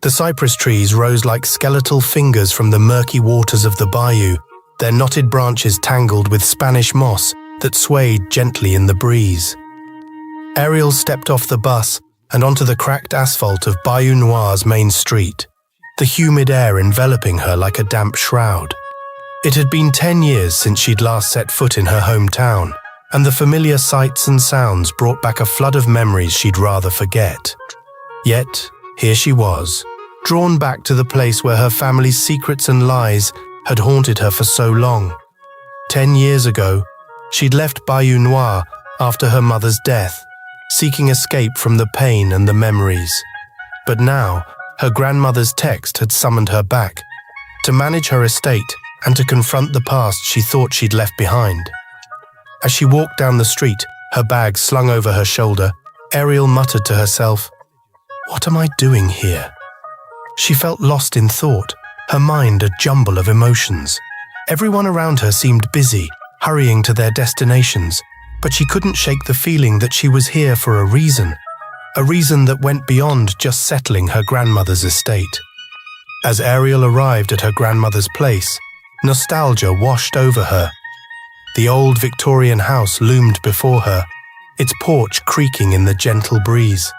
The cypress trees rose like skeletal fingers from the murky waters of the bayou, their knotted branches tangled with Spanish moss that swayed gently in the breeze. Ariel stepped off the bus and onto the cracked asphalt of Bayou Noir's main street, the humid air enveloping her like a damp shroud. It had been 10 years since she'd last set foot in her hometown, and the familiar sights and sounds brought back a flood of memories she'd rather forget. Yet, here she was, drawn back to the place where her family's secrets and lies had haunted her for so long. 10 years ago, she'd left Bayou Noir after her mother's death, seeking escape from the pain and the memories. But now, her grandmother's text had summoned her back, to manage her estate and to confront the past she thought she'd left behind. As she walked down the street, her bag slung over her shoulder, Ariel muttered to herself, "What am I doing here?" She felt lost in thought, her mind a jumble of emotions. Everyone around her seemed busy, hurrying to their destinations, but she couldn't shake the feeling that she was here for a reason that went beyond just settling her grandmother's estate. As Ariel arrived at her grandmother's place, nostalgia washed over her. The old Victorian house loomed before her, its porch creaking in the gentle breeze.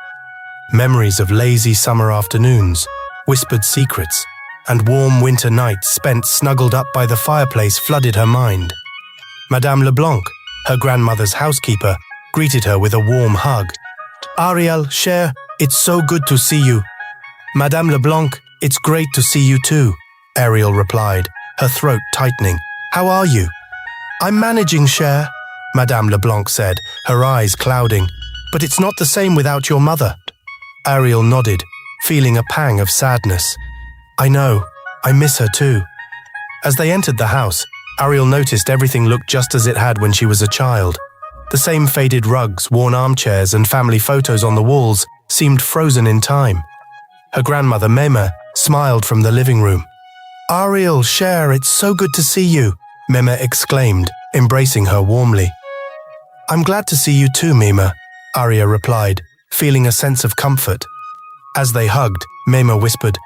Memories of lazy summer afternoons, whispered secrets, and warm winter nights spent snuggled up by the fireplace flooded her mind. Madame Leblanc, her grandmother's housekeeper, greeted her with a warm hug. "Ariel, chère, it's so good to see you." "Madame Leblanc, it's great to see you too," Ariel replied, her throat tightening. "How are you?" "I'm managing, chère," Madame Leblanc said, her eyes clouding. "But it's not the same without your mother." Ariel nodded, feeling a pang of sadness. "I know, I miss her too." As they entered the house, Ariel noticed everything looked just as it had when she was a child. The same faded rugs, worn armchairs, and family photos on the walls seemed frozen in time. Her grandmother, Meme, smiled from the living room. "Ariel, chère, it's so good to see you," Meme exclaimed, embracing her warmly. "I'm glad to see you too, Meme," Aria replied, feeling a sense of comfort. As they hugged, Meme whispered,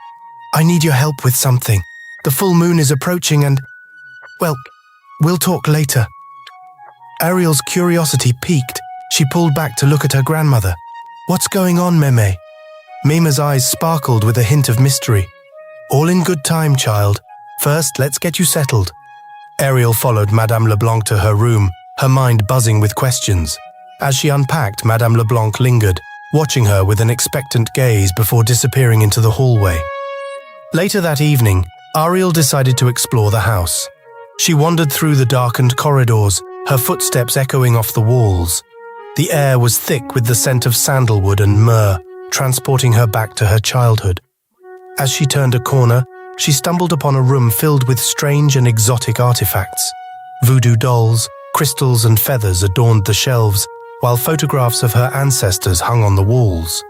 "I need your help with something. The full moon is approaching and, well, we'll talk later." Ariel's curiosity piqued. She pulled back to look at her grandmother. "What's going on, Meme?" Meme's eyes sparkled with a hint of mystery. "All in good time, child. First, let's get you settled." Ariel followed Madame Leblanc to her room, her mind buzzing with questions. As she unpacked, Madame Leblanc lingered, watching her with an expectant gaze before disappearing into the hallway. Later that evening, Ariel decided to explore the house. She wandered through the darkened corridors, her footsteps echoing off the walls. The air was thick with the scent of sandalwood and myrrh, transporting her back to her childhood. As she turned a corner, she stumbled upon a room filled with strange and exotic artifacts. Voodoo dolls, crystals and feathers adorned the shelves, while photographs of her ancestors hung on the walls.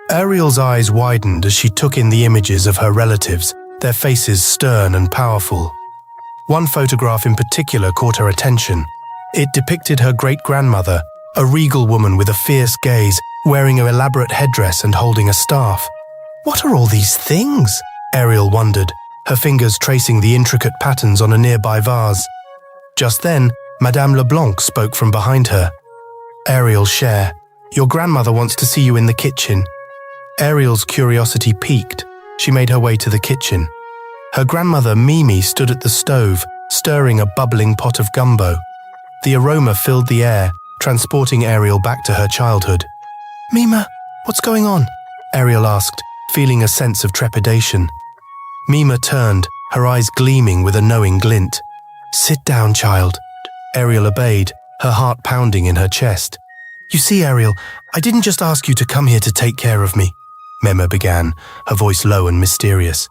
Ariel's eyes widened as she took in the images of her relatives, their faces stern and powerful. One photograph in particular caught her attention. It depicted her great-grandmother, a regal woman with a fierce gaze, wearing an elaborate headdress and holding a staff. "What are all these things?" Ariel wondered, her fingers tracing the intricate patterns on a nearby vase. Just then, Madame Leblanc spoke from behind her. "Ariel, chère, your grandmother wants to see you in the kitchen." Ariel's curiosity piqued. She made her way to the kitchen. Her grandmother, Mimi, stood at the stove, stirring a bubbling pot of gumbo. The aroma filled the air, transporting Ariel back to her childhood. "Mima, what's going on?" Ariel asked, feeling a sense of trepidation. Mima turned, her eyes gleaming with a knowing glint. "Sit down, child." Ariel obeyed, her heart pounding in her chest. "You see, Ariel, I didn't just ask you to come here to take care of me," Mema began, her voice low and mysterious.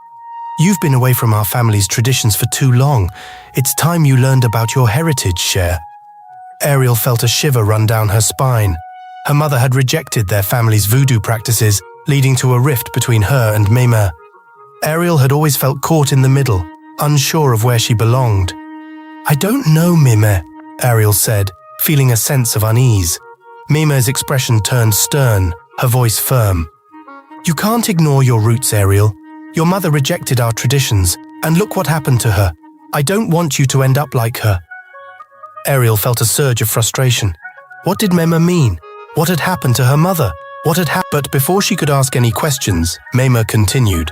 "You've been away from our family's traditions for too long. It's time you learned about your heritage, Cher." Ariel felt a shiver run down her spine. Her mother had rejected their family's voodoo practices, leading to a rift between her and Mema. Ariel had always felt caught in the middle, unsure of where she belonged. "I don't know, Meme," Ariel said, feeling a sense of unease. Mema's expression turned stern, her voice firm. You can't ignore your roots, Ariel. Your mother rejected our traditions, and look what happened to her. I don't want you to end up like her. Ariel felt a surge of frustration. What did Mema mean? What had happened to her mother? But before she could ask any questions, Mema continued.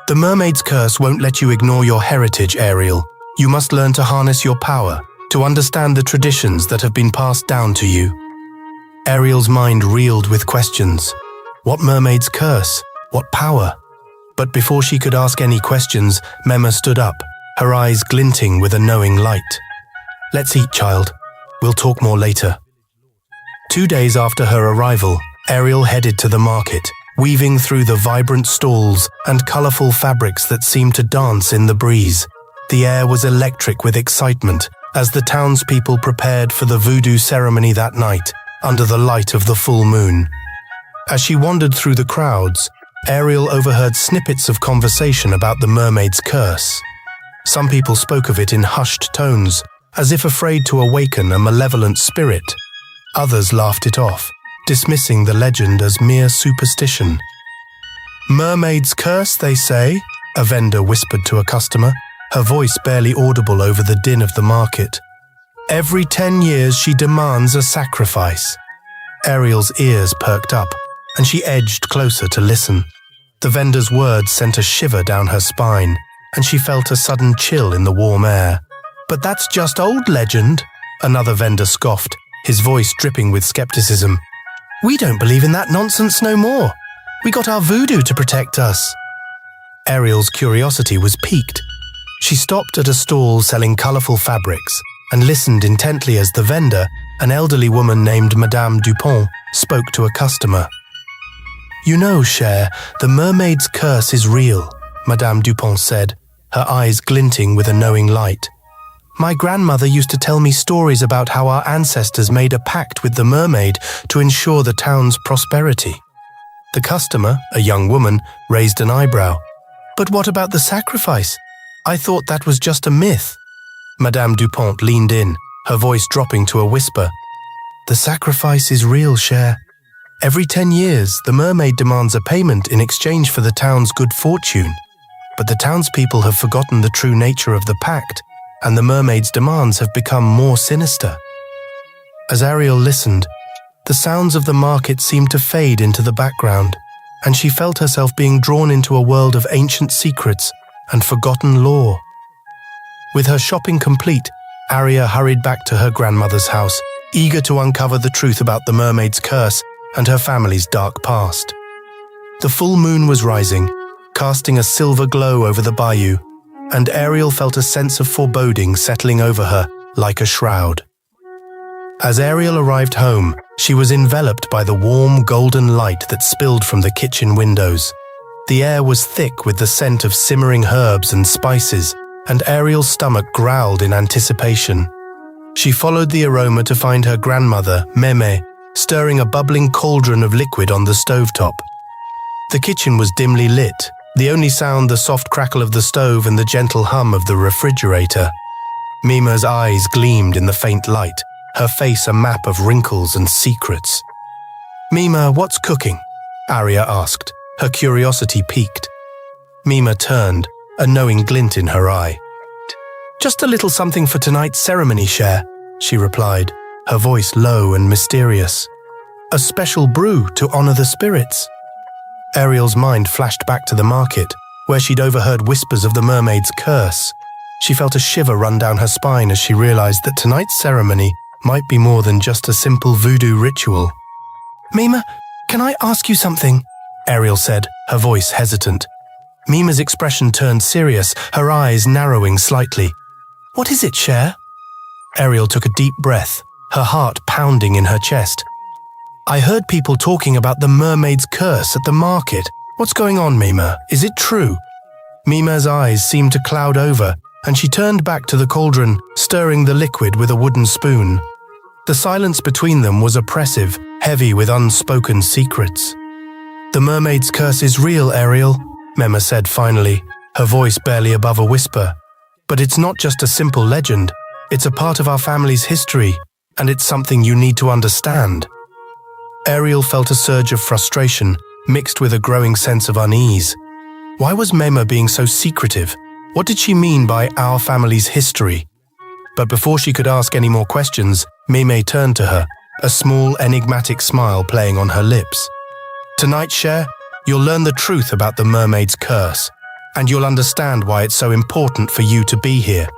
The mermaid's curse won't let you ignore your heritage, Ariel. You must learn to harness your power, to understand the traditions that have been passed down to you. Ariel's mind reeled with questions. What mermaid's curse? What power? But before she could ask any questions, Mema stood up, her eyes glinting with a knowing light. Let's eat, child. We'll talk more later. 2 days after her arrival, Ariel headed to the market, weaving through the vibrant stalls and colorful fabrics that seemed to dance in the breeze. The air was electric with excitement as the townspeople prepared for the voodoo ceremony that night, under the light of the full moon. As she wandered through the crowds, Ariel overheard snippets of conversation about the mermaid's curse. Some people spoke of it in hushed tones, as if afraid to awaken a malevolent spirit. Others laughed it off, dismissing the legend as mere superstition. Mermaid's curse, they say, a vendor whispered to a customer, her voice barely audible over the din of the market. Every 10 years she demands a sacrifice. Ariel's ears perked up, and she edged closer to listen. The vendor's words sent a shiver down her spine, and she felt a sudden chill in the warm air. But that's just old legend, another vendor scoffed, his voice dripping with skepticism. We don't believe in that nonsense no more. We got our voodoo to protect us. Ariel's curiosity was piqued. She stopped at a stall selling colorful fabrics and listened intently as the vendor, an elderly woman named Madame Dupont, spoke to a customer. You know, Cher, the mermaid's curse is real, Madame Dupont said, her eyes glinting with a knowing light. My grandmother used to tell me stories about how our ancestors made a pact with the mermaid to ensure the town's prosperity. The customer, a young woman, raised an eyebrow. But what about the sacrifice? I thought that was just a myth. Madame Dupont leaned in, her voice dropping to a whisper. The sacrifice is real, Cher. Every 10 years, the mermaid demands a payment in exchange for the town's good fortune. But the townspeople have forgotten the true nature of the pact, and the mermaid's demands have become more sinister. As Ariel listened, the sounds of the market seemed to fade into the background, and she felt herself being drawn into a world of ancient secrets and forgotten lore. With her shopping complete, Aria hurried back to her grandmother's house, eager to uncover the truth about the mermaid's curse and her family's dark past. The full moon was rising, casting a silver glow over the bayou, and Ariel felt a sense of foreboding settling over her like a shroud. As Ariel arrived home, she was enveloped by the warm golden light that spilled from the kitchen windows. The air was thick with the scent of simmering herbs and spices, and Ariel's stomach growled in anticipation. She followed the aroma to find her grandmother, Meme, stirring a bubbling cauldron of liquid on the stovetop. The kitchen was dimly lit, the only sound the soft crackle of the stove and the gentle hum of the refrigerator. Mima's eyes gleamed in the faint light, her face a map of wrinkles and secrets. Mima, what's cooking? Aria asked, her curiosity piqued. Mima turned, a knowing glint in her eye. Just a little something for tonight's ceremony, Cher, she replied, her voice low and mysterious. A special brew to honor the spirits. Ariel's mind flashed back to the market, where she'd overheard whispers of the mermaid's curse. She felt a shiver run down her spine as she realized that tonight's ceremony might be more than just a simple voodoo ritual. Mima, can I ask you something? Ariel said, her voice hesitant. Mima's expression turned serious, her eyes narrowing slightly. What is it, Cher? Ariel took a deep breath, her heart pounding in her chest. I heard people talking about the mermaid's curse at the market. What's going on, Mima? Is it true? Mima's eyes seemed to cloud over, and she turned back to the cauldron, stirring the liquid with a wooden spoon. The silence between them was oppressive, heavy with unspoken secrets. The mermaid's curse is real, Ariel, Mima said finally, her voice barely above a whisper. But it's not just a simple legend. It's a part of our family's history, and it's something you need to understand. Ariel felt a surge of frustration mixed with a growing sense of unease. Why was Mema being so secretive? What did she mean by our family's history? But before she could ask any more questions, Meme turned to her, a small, enigmatic smile playing on her lips. Tonight, Cher, you'll learn the truth about the mermaid's curse, and you'll understand why it's so important for you to be here.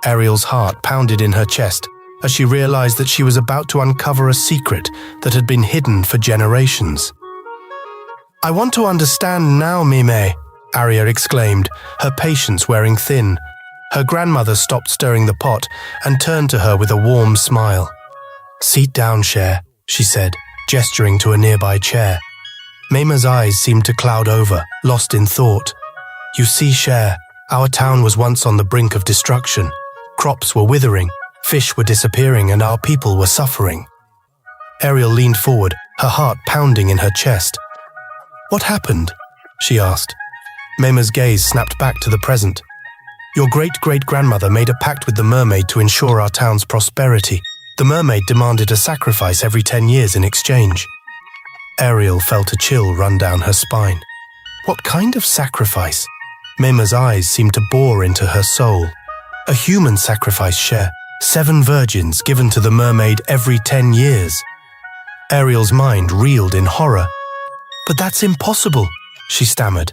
Ariel's heart pounded in her chest as she realized that she was about to uncover a secret that had been hidden for generations. I want to understand now, Mime, Aria exclaimed, her patience wearing thin. Her grandmother stopped stirring the pot and turned to her with a warm smile. Sit down, Cher, she said, gesturing to a nearby chair. Mima's eyes seemed to cloud over, lost in thought. You see, Cher, our town was once on the brink of destruction. Crops were withering, fish were disappearing, and our people were suffering. Ariel leaned forward, her heart pounding in her chest. What happened? She asked. Mima's gaze snapped back to the present. Your great-great-grandmother made a pact with the mermaid to ensure our town's prosperity. The mermaid demanded a sacrifice every 10 years in exchange. Ariel felt a chill run down her spine. What kind of sacrifice? Mima's eyes seemed to bore into her soul. A human sacrifice, Cher. 7 virgins given to the mermaid every 10 years. Ariel's mind reeled in horror. But that's impossible, she stammered.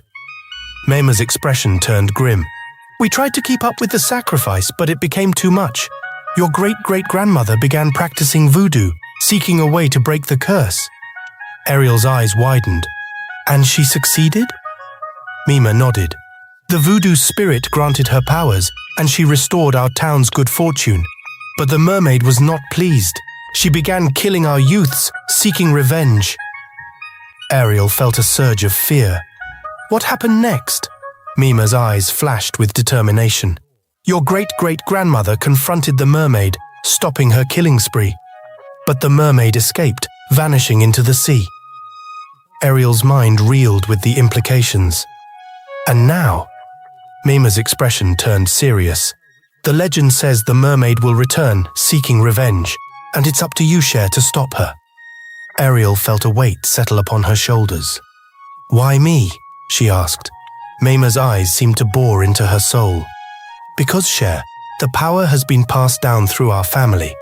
Mima's expression turned grim. We tried to keep up with the sacrifice, but it became too much. Your great-great-grandmother began practicing voodoo, seeking a way to break the curse. Ariel's eyes widened. And she succeeded? Mima nodded. The voodoo spirit granted her powers, and she restored our town's good fortune. But the mermaid was not pleased. She began killing our youths, seeking revenge. Ariel felt a surge of fear. What happened next? Mima's eyes flashed with determination. Your great-great-grandmother confronted the mermaid, stopping her killing spree. But the mermaid escaped, vanishing into the sea. Ariel's mind reeled with the implications. And now? Mima's expression turned serious. The legend says the mermaid will return, seeking revenge, and it's up to you, Cher, to stop her. Ariel felt a weight settle upon her shoulders. Why me? She asked. Mima's eyes seemed to bore into her soul. Because, Cher, the power has been passed down through our family.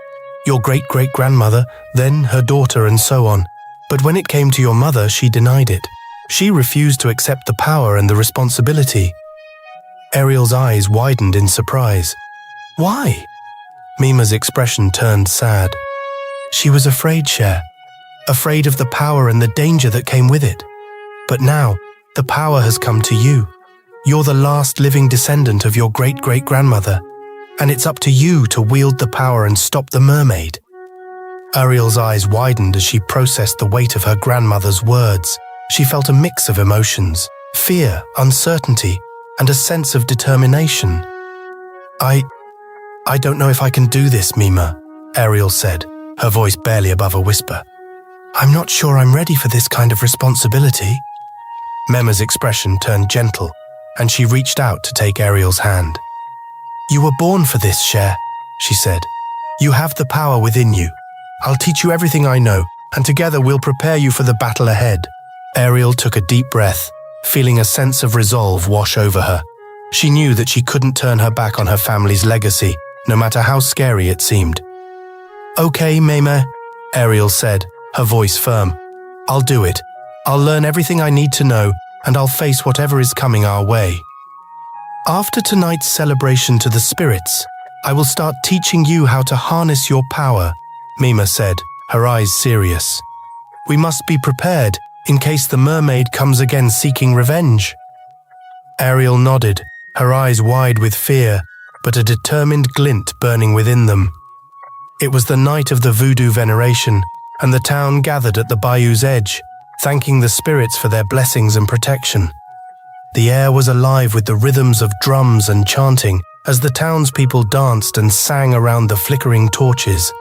Your great-great-grandmother, then her daughter, and so on. But when it came to your mother, she denied it. She refused to accept the power and the responsibility. Ariel's eyes widened in surprise. Why? Mima's expression turned sad. She was afraid, Cher. Afraid of the power and the danger that came with it. But now, the power has come to you. You're the last living descendant of your great-great-grandmother, and it's up to you to wield the power and stop the mermaid. Ariel's eyes widened as she processed the weight of her grandmother's words. She felt a mix of emotions, fear, uncertainty, and a sense of determination. I don't know if I can do this, Mima, Ariel said, her voice barely above a whisper. I'm not sure I'm ready for this kind of responsibility. Mima's expression turned gentle, and she reached out to take Ariel's hand. You were born for this, Cher, she said. You have the power within you. I'll teach you everything I know, and together we'll prepare you for the battle ahead. Ariel took a deep breath, feeling a sense of resolve wash over her. She knew that she couldn't turn her back on her family's legacy, no matter how scary it seemed. Okay, Meme, Ariel said, her voice firm. I'll do it. I'll learn everything I need to know, and I'll face whatever is coming our way. After tonight's celebration to the spirits, I will start teaching you how to harness your power, Mima said, her eyes serious. We must be prepared in case the mermaid comes again seeking revenge. Ariel nodded, her eyes wide with fear, but a determined glint burning within them. It was the night of the voodoo veneration, and the town gathered at the bayou's edge, thanking the spirits for their blessings and protection. The air was alive with the rhythms of drums and chanting as the townspeople danced and sang around the flickering torches.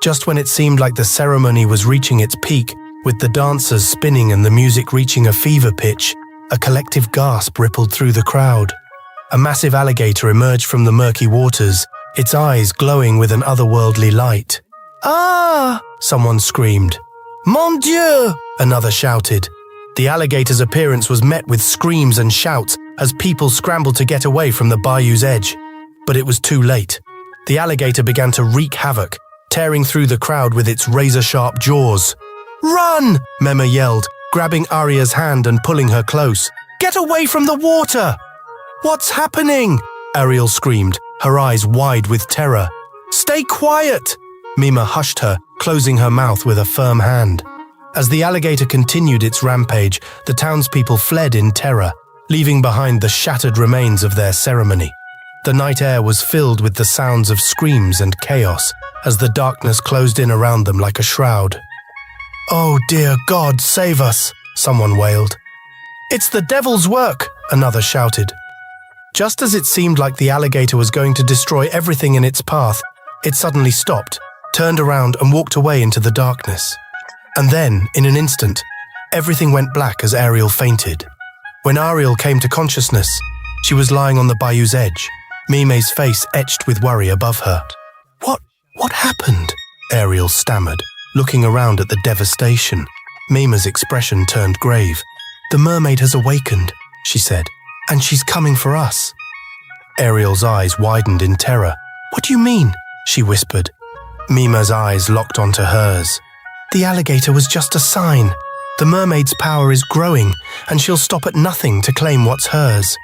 Just when it seemed like the ceremony was reaching its peak, with the dancers spinning and the music reaching a fever pitch, a collective gasp rippled through the crowd. A massive alligator emerged from the murky waters, its eyes glowing with an otherworldly light. Ah! Someone screamed. Mon Dieu! Another shouted. The alligator's appearance was met with screams and shouts as people scrambled to get away from the bayou's edge. But it was too late. The alligator began to wreak havoc, tearing through the crowd with its razor-sharp jaws. "Run!" Mema yelled, grabbing Arya's hand and pulling her close. "Get away from the water!" "What's happening?" Ariel screamed, her eyes wide with terror. "Stay quiet!" Mima hushed her, closing her mouth with a firm hand. As the alligator continued its rampage, the townspeople fled in terror, leaving behind the shattered remains of their ceremony. The night air was filled with the sounds of screams and chaos as the darkness closed in around them like a shroud. "Oh dear God, save us!" someone wailed. "It's the devil's work!" another shouted. Just as it seemed like the alligator was going to destroy everything in its path, it suddenly stopped, turned around and walked away into the darkness. And then, in an instant, everything went black as Ariel fainted. When Ariel came to consciousness, she was lying on the bayou's edge, Mime's face etched with worry above her. What happened?" Ariel stammered, looking around at the devastation. Mima's expression turned grave. "The mermaid has awakened," she said, "and she's coming for us." Ariel's eyes widened in terror. "What do you mean?" she whispered. Mima's eyes locked onto hers. "The alligator was just a sign. The mermaid's power is growing, and she'll stop at nothing to claim what's hers."